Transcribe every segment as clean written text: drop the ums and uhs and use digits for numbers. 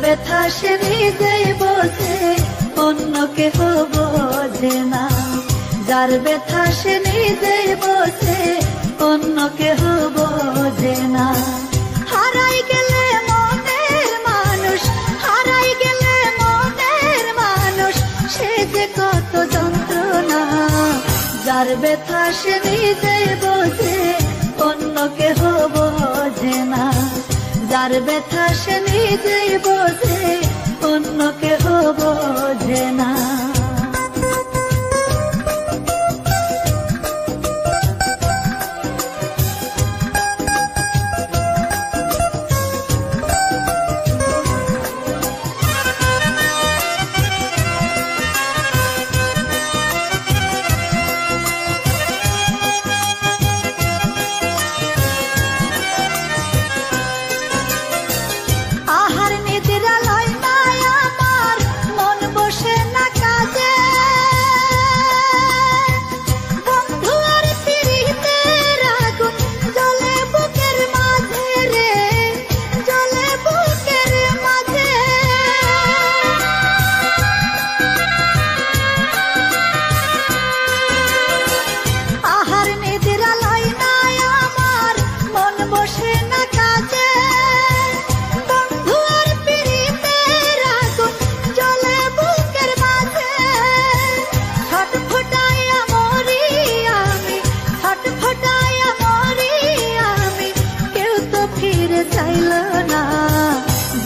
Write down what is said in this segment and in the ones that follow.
ব্যথা সে নিজেই বোঝে, অন্য কেহ বোঝে না। যার ব্যথা সে নিজেই বোঝে, অন্য কেহ বোঝে না। হারাই গেলে মনের মানুষ, হারাই গেলে মনের মানুষ, সে যে কত যন্ত্রণা। যার ব্যথা সে নিজেই বোঝে, অন্য কেহ বোঝে না। যার ব্যথা সে নিজেই বোঝে, অন্য কেহ বোঝে না।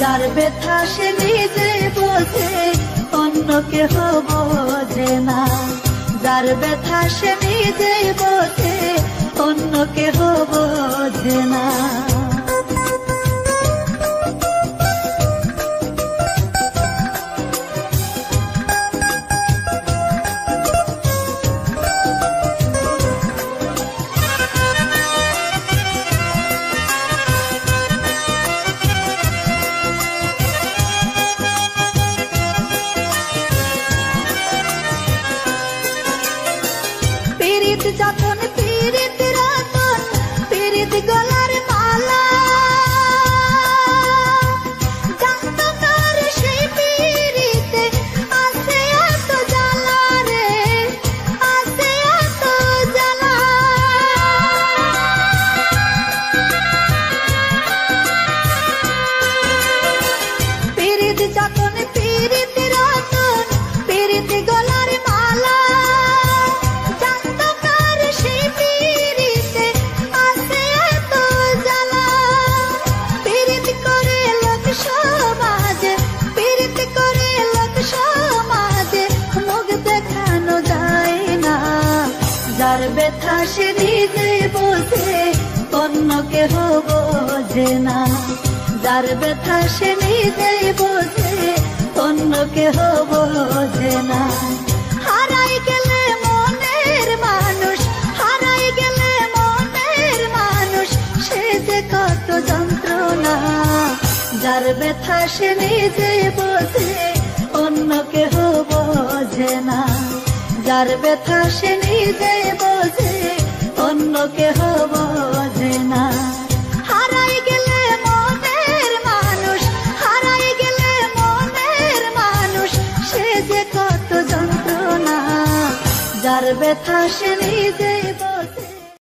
যার ব্যথা সে নিজে বোঝে, অন্য কেহ বোঝে না। যার ব্যথা সে নিজে বোঝে, অন্য কেহ বোঝে না। যতন পীড়িত রতন, পীড়িত গলার মালা, জানত তার সেই পীড়িতে আছে এত জ্বালা রে, আছে এত জ্বালা। পীড়িত যতন পীড়িত রতন, পীড়িত গলার মালা, যার ব্যথা সে নিজে বোঝে, অন্য কেহ বোঝে না। যার ব্যথা সে নিজে বোঝে, অন্য কেহ বোঝে না। হারাই গেলে মনের মানুষ, হারাই গেলে মনের মানুষ, সে যে কত যন্ত্রণা। যার ব্যথা সে নিজে বোঝে, অন্য কেহ বোঝে না। যার ব্যথা সে নিজে বোঝে, অন্য কেহ বোঝে না। হারাই গেলে মনের মানুষ, হারাই গেলে মনের মানুষ, সে যে কত যন্ত্রণা। যার ব্যথা সে নিজে